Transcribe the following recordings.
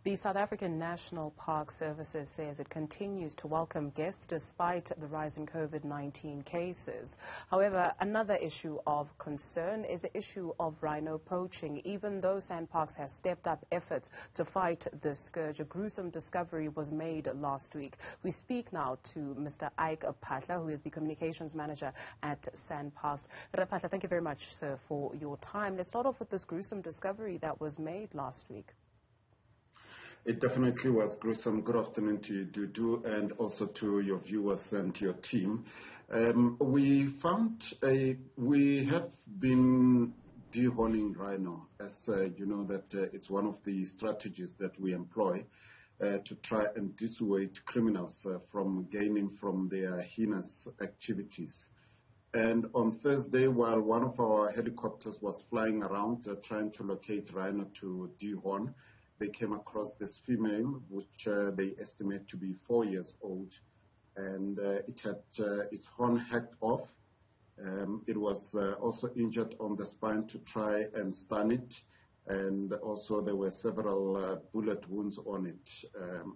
The South African National Park Services says it continues to welcome guests despite the rise in COVID-19 cases. However, another issue of concern is the issue of rhino poaching. Even though SANParks has stepped up efforts to fight the scourge, a gruesome discovery was made last week. We speak now to Mr. Phaahla, who is the communications manager at SANParks. Phaahla, thank you very much, sir, for your time. Let's start off with this gruesome discovery that was made last week. It definitely was gruesome. Good afternoon to you, Dudu, and also to your viewers and your team. We have been dehorning rhino, as you know that it's one of the strategies that we employ to try and dissuade criminals from gaining from their heinous activities. And on Thursday, while one of our helicopters was flying around trying to locate rhino to dehorn, they came across this female, which they estimate to be 4 years old, and it had its horn hacked off. It was also injured on the spine to try and stun it, and also there were several bullet wounds on it.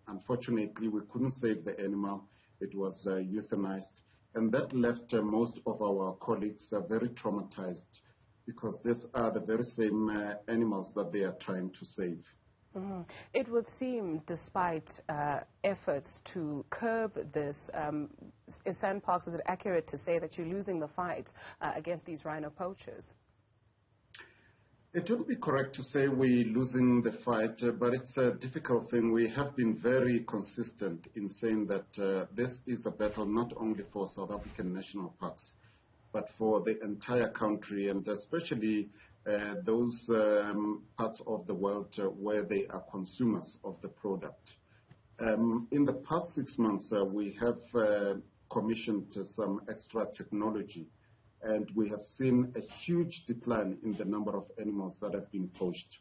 Unfortunately, we couldn't save the animal. It was euthanized, and that left most of our colleagues very traumatized, because these are the very same animals that they are trying to save. It would seem, despite efforts to curb this, is SANParks, is it accurate to say that you're losing the fight against these rhino poachers? It would be correct to say we're losing the fight, but it's a difficult thing. We have been very consistent in saying that this is a battle not only for South African national parks, but for the entire country, and especially those parts of the world where they are consumers of the product. In the past 6 months, we have commissioned some extra technology, and we have seen a huge decline in the number of animals that have been poached.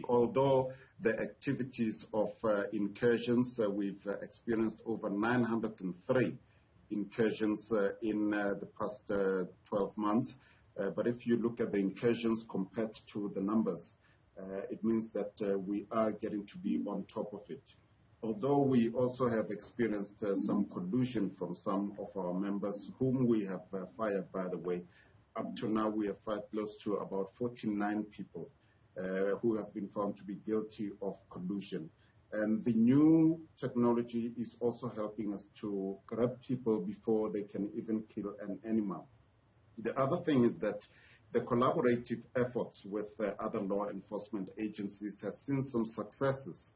Although the activities of incursions, we've experienced over 903 incursions in the past 12 months. But if you look at the incursions compared to the numbers, it means that we are getting to be on top of it. Although we also have experienced some collusion from some of our members, whom we have fired, by the way. Up to now, we have fired close to about 49 people who have been found to be guilty of collusion. And the new technology is also helping us to grab people before they can even kill an animal. The other thing is that the collaborative efforts with other law enforcement agencies has seen some successes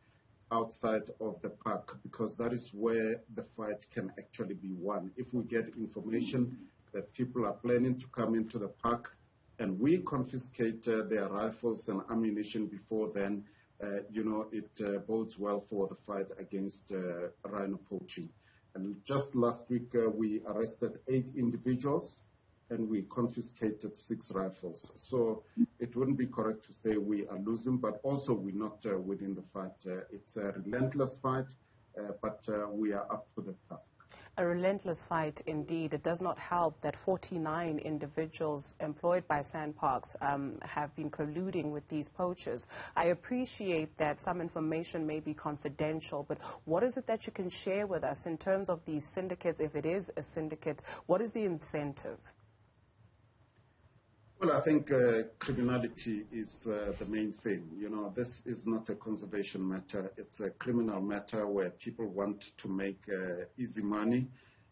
outside of the park, because that is where the fight can actually be won. If we get information that people are planning to come into the park and we confiscate their rifles and ammunition before then, it bodes well for the fight against rhino poaching. And just last week, we arrested 8 individuals and we confiscated 6 rifles. So it wouldn't be correct to say we are losing, but also we're not winning the fight. It's a relentless fight, but we are up to the task. A relentless fight indeed. It does not help that 49 individuals employed by SANParks have been colluding with these poachers. I appreciate that some information may be confidential, but what is it that you can share with us in terms of these syndicates? If it is a syndicate, what is the incentive? Well, I think criminality is the main thing. This is not a conservation matter. It's a criminal matter where people want to make easy money.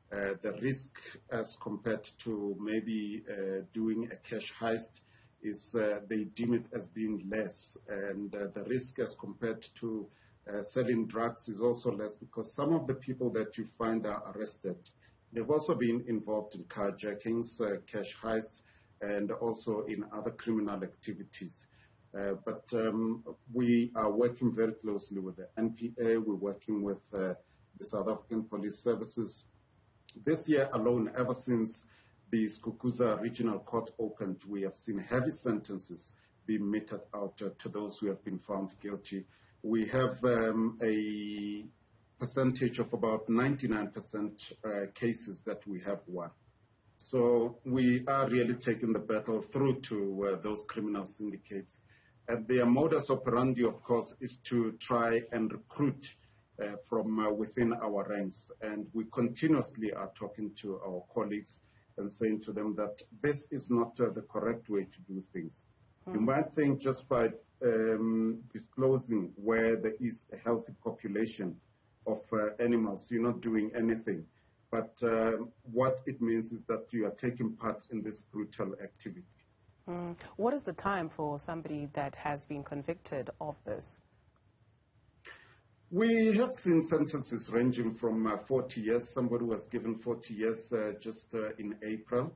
The risk as compared to maybe doing a cash heist is they deem it as being less. And the risk as compared to selling drugs is also less, because some of the people that you find are arrested, they've also been involved in carjackings, cash heists, and also in other criminal activities. But we are working very closely with the NPA. We're working with the South African Police Services. This year alone, ever since the Skukuza Regional Court opened, we have seen heavy sentences being meted out to those who have been found guilty. We have a percentage of about 99% cases that we have won. So we are really taking the battle through to those criminal syndicates. And their modus operandi, of course, is to try and recruit from within our ranks. And we continuously are talking to our colleagues and saying to them that this is not the correct way to do things. You might think just by disclosing where there is a healthy population of animals, you're not doing anything. But what it means is that you are taking part in this brutal activity. What is the time for somebody that has been convicted of this? We have seen sentences ranging from 40 years. Somebody was given 40 years just in April.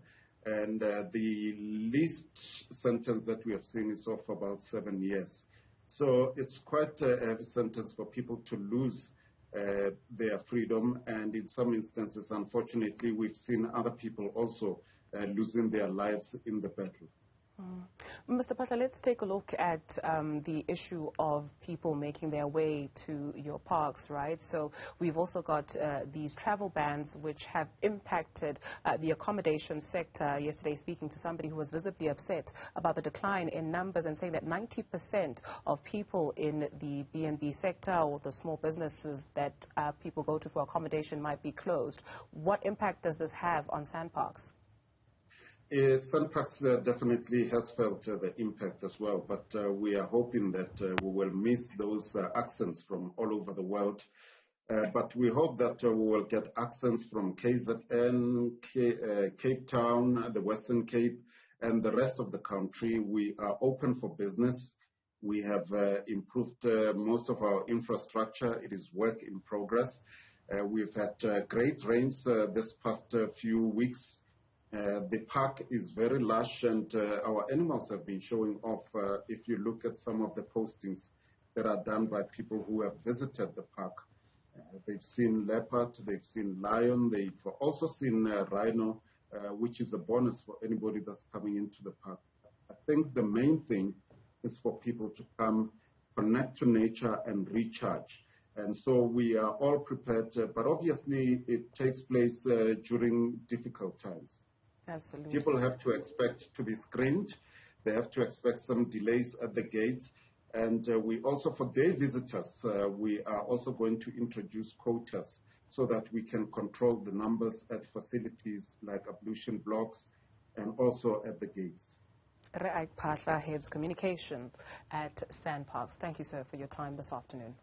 And the least sentence that we have seen is of about 7 years. So it's quite a heavy sentence for people to lose their freedom. And in some instances, unfortunately, we've seen other people also losing their lives in the battle. Mr. Phaahla, let's take a look at the issue of people making their way to your parks, right? So we've also got these travel bans which have impacted the accommodation sector. Yesterday, speaking to somebody who was visibly upset about the decline in numbers and saying that 90% of people in the B&B sector or the small businesses that people go to for accommodation might be closed. What impact does this have on SANParks? SANParks definitely has felt the impact as well, but we are hoping that we will miss those accents from all over the world. But we hope that we will get accents from KZN, Cape Town, the Western Cape, and the rest of the country. We are open for business. We have improved most of our infrastructure. It is work in progress. We've had great rains this past few weeks. The park is very lush, and our animals have been showing off. If you look at some of the postings that are done by people who have visited the park, they've seen leopard, they've seen lion, they've also seen rhino, which is a bonus for anybody that's coming into the park. I think the main thing is for people to come, connect to nature, and recharge. And so we are all prepared, but obviously it takes place during difficult times. Absolutely. People have to expect to be screened. They have to expect some delays at the gates. And we also, for day visitors, we are also going to introduce quotas so that we can control the numbers at facilities like ablution blocks and also at the gates. Phaahla heads communication at SANParks. Thank you, sir, for your time this afternoon.